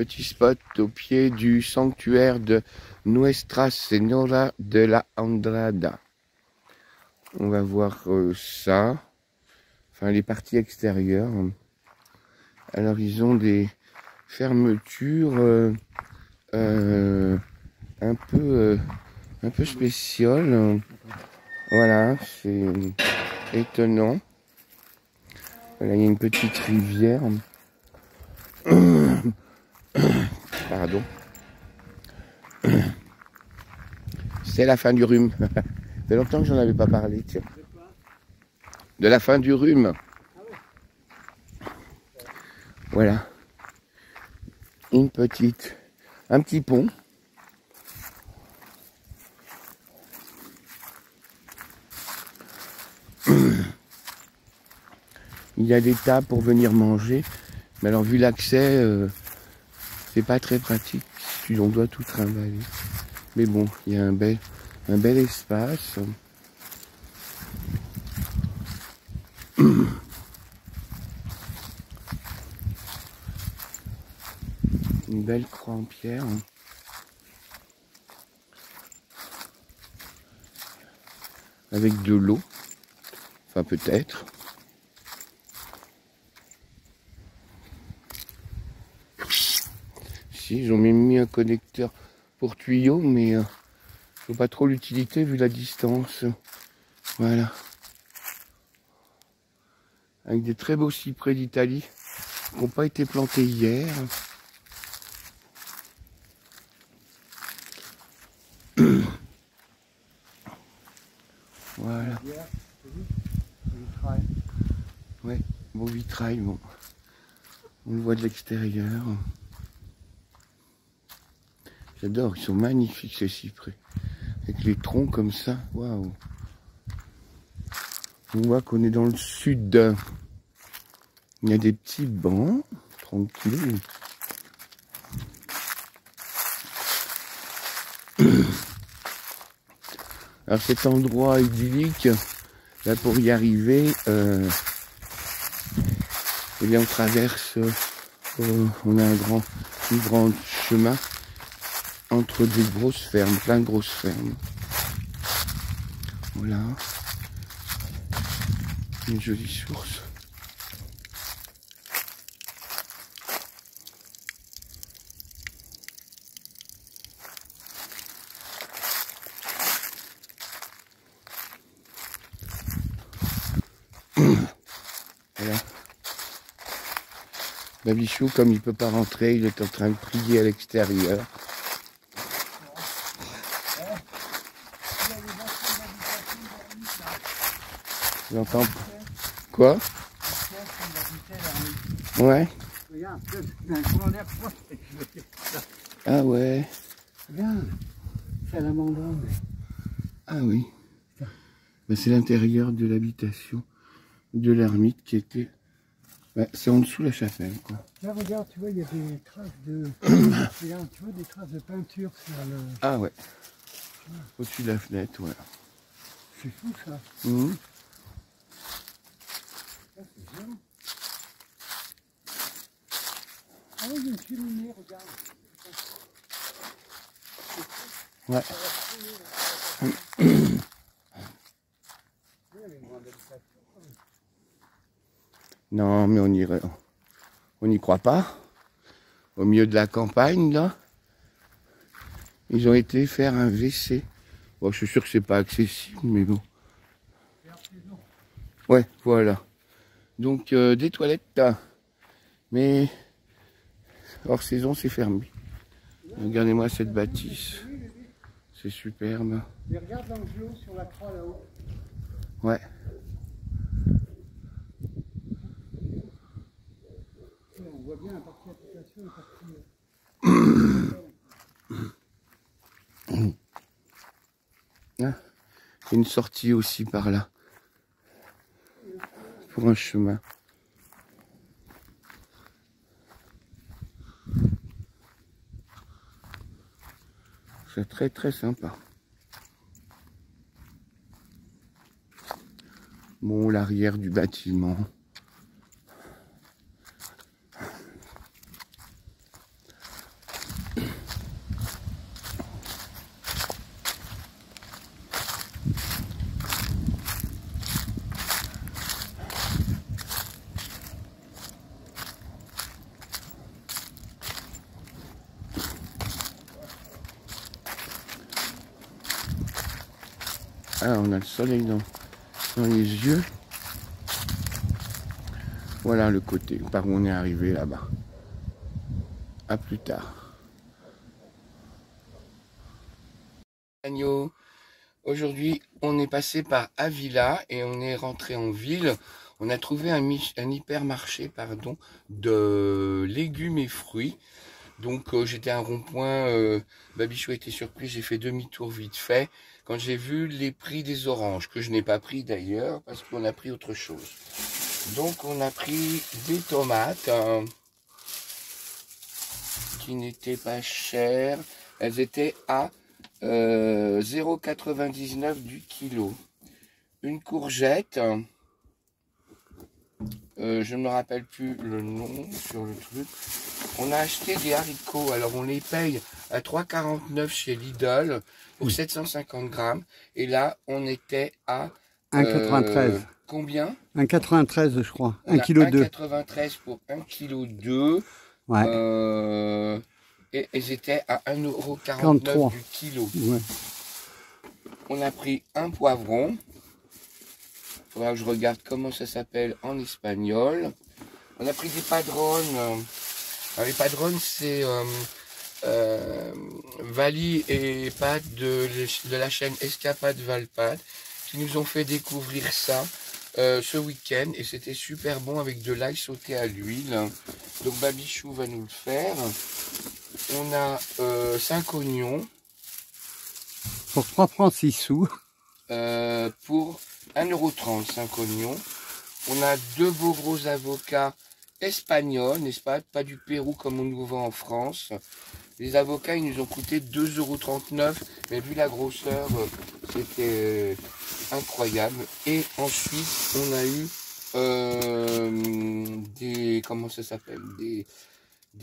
petit spot au pied du sanctuaire de Nuestra Señora de la Andrada. On va voir ça, enfin les parties extérieures. Alors ils ont des fermetures un peu spéciales. Voilà, c'est étonnant. Voilà, il y a une petite rivière. Pardon. C'est la fin du rhume. Ça fait longtemps que j'en avais pas parlé, tiens. De la fin du rhume. Voilà. Un petit pont. Il y a des tables pour venir manger. Mais alors, vu l'accès, c'est pas très pratique. On doit tout trimballer. Mais bon, il y a un bel espace. Une belle croix en pierre. Avec de l'eau. Enfin, peut-être. Si, ils ont même mis un connecteur pour tuyaux, mais je vois pas trop l'utilité vu la distance. Voilà. Avec des très beaux cyprès d'Italie qui n'ont pas été plantés hier. Voilà. Ouais, beau vitrail, bon. On le voit de l'extérieur. J'adore, ils sont magnifiques ces cyprès. Avec les troncs comme ça, waouh. On voit qu'on est dans le sud. Il y a des petits bancs, tranquilles. Alors cet endroit idyllique, là pour y arriver, eh bien on traverse, on a un grand chemin entre des grosses fermes, plein de grosses fermes. Voilà. Une jolie source. Voilà. Babichou, comme il peut pas rentrer, il est en train de prier à l'extérieur. J'entends. Quoi? Ouais. Ah ouais. Regarde, c'est à l'abandon. Ah oui. Ben, c'est l'intérieur de l'habitation de l'ermite qui était... Ben, c'est en dessous la chapelle, quoi. Là, regarde, tu vois, il y a des traces de... Regarde, tu vois, des traces de peinture sur le... Ah ouais. Au-dessus de la fenêtre, ouais. C'est fou, ça. Mmh. Ça, c'est bien. Ah oui, il y a une cheminée, regarde. Ouais. Non, mais on n'y croit pas. Au milieu de la campagne, là, ils ont été faire un WC. Bon, je suis sûr que c'est pas accessible, mais bon. Ouais, voilà. Donc, des toilettes, là. Mais, hors saison, c'est fermé. Regardez-moi cette bâtisse. C'est superbe. Mais regarde l'anglo sur la croix là-haut. Ouais. On voit bien la partie application et la partie... Ah, il y a une sortie aussi par là. Pour un chemin. C'est très très sympa. Bon, l'arrière du bâtiment. Ah, on a le soleil dans les yeux. Voilà le côté par où on est arrivé là-bas. À plus tard. Agneau. Aujourd'hui, on est passé par Avila et on est rentré en ville. On a trouvé un hypermarché, pardon, de légumes et fruits. Donc j'étais à un rond-point, Babichou était surpris, j'ai fait demi-tour vite fait. Quand j'ai vu les prix des oranges, que je n'ai pas pris d'ailleurs, parce qu'on a pris autre chose. Donc on a pris des tomates qui n'étaient pas chères. Elles étaient à 0,99 du kilo. Une courgette, je ne me rappelle plus le nom sur le truc. On a acheté des haricots, alors on les paye à 3,49 chez Lidl pour 750 grammes. Et là, on était à 1,93. Combien? 1,93 je crois. On 1,2 kg. 1,93 pour 1,2 kg. Ouais. Et ils étaient à 1,43 € du kilo. Ouais. On a pris un poivron. Il faudra que je regarde comment ça s'appelle en espagnol. On a pris des padrones. Alors les padrones, c'est Vali et Pat de la chaîne Escapade Valpad qui nous ont fait découvrir ça ce week-end. Et c'était super bon avec de l'ail sauté à l'huile. Donc Babichou va nous le faire. On a 5 oignons. Pour 3 francs 6 sous. Pour 1,30 € 5 oignons. On a 2 beaux gros avocats espagnols, n'est-ce pas? Pas du Pérou comme on nous vend en France. Les avocats, ils nous ont coûté 2,39 €. Mais vu la grosseur, c'était incroyable. Et ensuite, on a eu des... Comment ça s'appelle?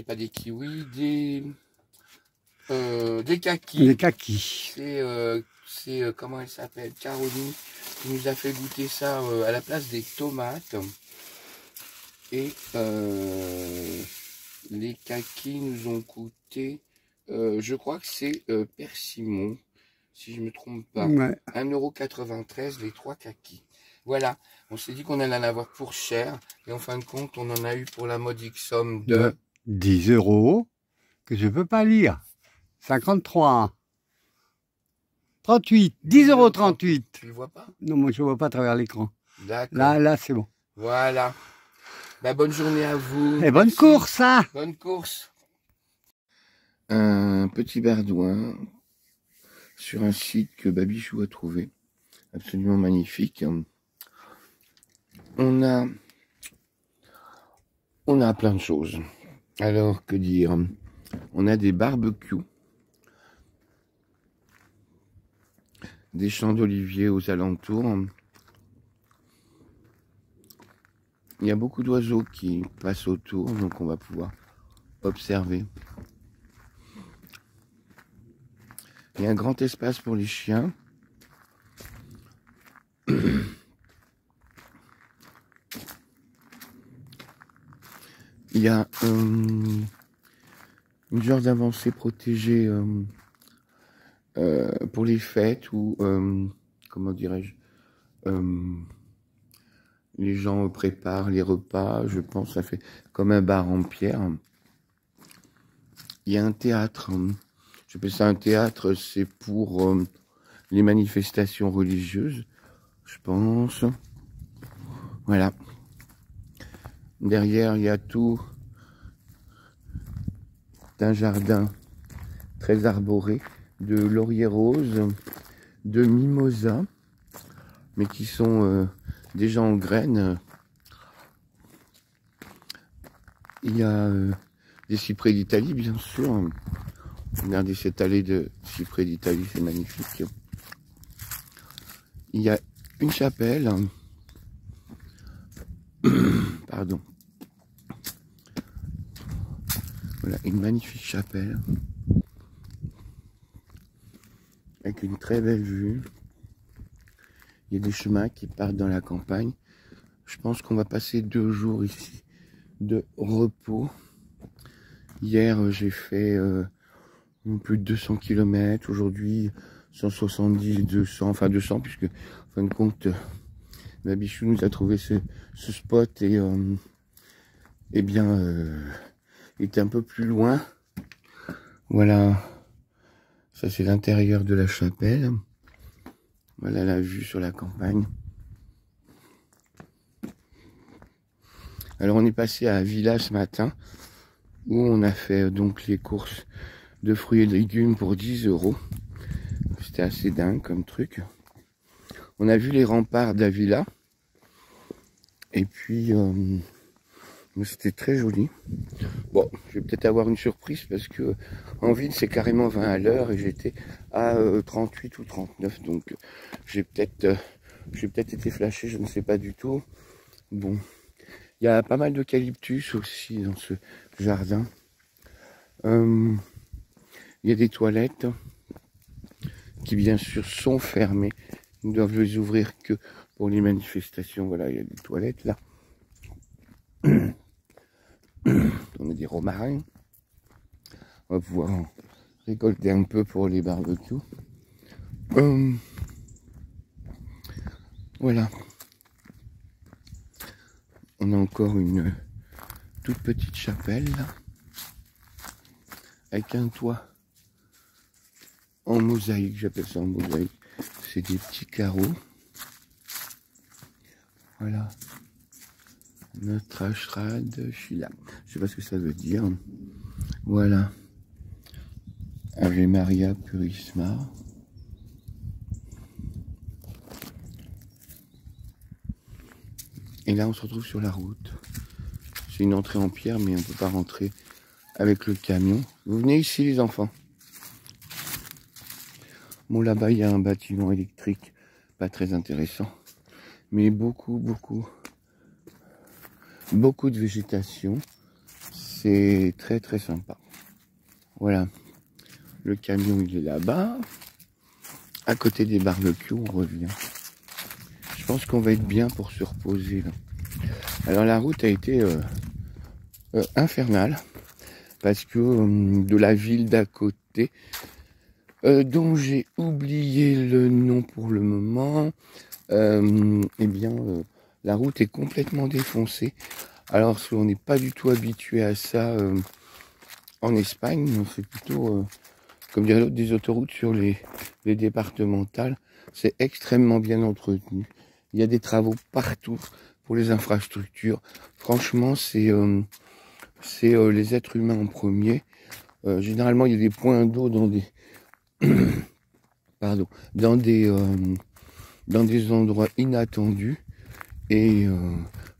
Pas des kiwis, des kakis. Des kakis. C'est comment elle s'appelle? Caroline qui nous a fait goûter ça à la place des tomates. Et les kakis nous ont coûté, je crois que c'est Persimon, si je me trompe pas. Ouais. 1,93 € les 3 kakis. Voilà, on s'est dit qu'on allait en avoir pour cher. Et en fin de compte, on en a eu pour la modique somme de 10 € que je peux pas lire. 53. 38. 10,38 €. Tu le vois pas? Non, moi je vois pas à travers l'écran. D'accord. Là, c'est bon. Voilà. Bah, bonne journée à vous. Et bonne course, hein! Bonne course. Un petit bardouin sur un site que Babichou a trouvé. Absolument magnifique. On a plein de choses. Alors, que dire? On a des barbecues. Des champs d'oliviers aux alentours. Il y a beaucoup d'oiseaux qui passent autour, donc on va pouvoir observer. Il y a un grand espace pour les chiens. Il y a une genre d'avancée protégée pour les fêtes ou comment dirais-je, les gens préparent les repas, je pense, ça fait comme un bar en pierre. Il y a un théâtre, j'appelle ça un théâtre, c'est pour les manifestations religieuses, je pense. Voilà. Derrière, il y a tout un jardin très arboré de lauriers roses, de mimosas, mais qui sont déjà en graines. Il y a des cyprès d'Italie, bien sûr. Regardez cette allée de cyprès d'Italie, c'est magnifique. Il y a une chapelle. Pardon. Voilà, une magnifique chapelle. Avec une très belle vue. Il y a des chemins qui partent dans la campagne. Je pense qu'on va passer 2 jours ici de repos. Hier, j'ai fait plus de 200 km. Aujourd'hui, 170, 200, enfin 200 puisque en fin de compte Babichou nous a trouvé ce spot et eh bien il était un peu plus loin. Voilà, ça c'est l'intérieur de la chapelle. Voilà la vue sur la campagne. Alors on est passé à Villa ce matin où on a fait donc les courses de fruits et légumes pour 10 €. C'était assez dingue comme truc. On a vu les remparts d'Avila. Et puis, c'était très joli. Bon, je vais peut-être avoir une surprise parce que en ville, c'est carrément 20 à l'heure et j'étais à 38 ou 39. Donc, j'ai peut-être été flashé, je ne sais pas du tout. Bon, il y a pas mal d'eucalyptus aussi dans ce jardin. Il y a des toilettes qui bien sûr sont fermées. Ils ne doivent les ouvrir que pour les manifestations. Voilà, il y a des toilettes là. On a des romarins. On va pouvoir en récolter un peu pour les barbecues. Voilà. On a encore une toute petite chapelle là, avec un toit en mosaïque, j'appelle ça en mosaïque. C'est des petits carreaux. Voilà. Notre ashrad Shila. Je sais pas ce que ça veut dire. Voilà. Ave Maria Purisma. Et là, on se retrouve sur la route. C'est une entrée en pierre, mais on ne peut pas rentrer avec le camion. Vous venez ici, les enfants. Bon, là-bas, il y a un bâtiment électrique, pas très intéressant, mais beaucoup de végétation. C'est très très sympa. Voilà. Le camion, il est là-bas. À côté des barbecues, on revient. Je pense qu'on va être bien pour se reposer, là. Alors, la route a été infernale, parce que de la ville d'à côté, dont j'ai oublié le nom pour le moment, eh bien, la route est complètement défoncée. Alors, on n'est pas du tout habitué à ça en Espagne. C'est plutôt, comme dirait l'autre, des autoroutes sur les départementales. C'est extrêmement bien entretenu. Il y a des travaux partout pour les infrastructures. Franchement, c'est les êtres humains en premier. Généralement, il y a des points d'eau dans des pardon, dans des endroits inattendus. Et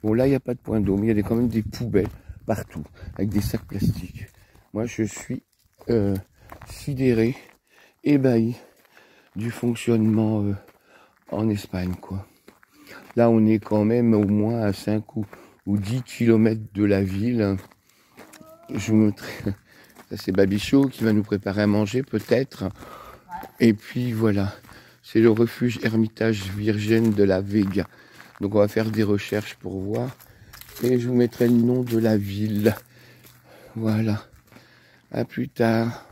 bon, là, il n'y a pas de point d'eau, mais il y a quand même des poubelles partout, avec des sacs plastiques. Moi, je suis sidéré, ébahi du fonctionnement en Espagne, quoi. Là, on est quand même au moins à 5 ou 10 km de la ville. Je vous montre. Ça, c'est Babichou qui va nous préparer à manger, peut-être. Et puis, voilà. C'est le refuge Hermitage Virgen de la Vega. Donc, on va faire des recherches pour voir. Et je vous mettrai le nom de la ville. Voilà. À plus tard.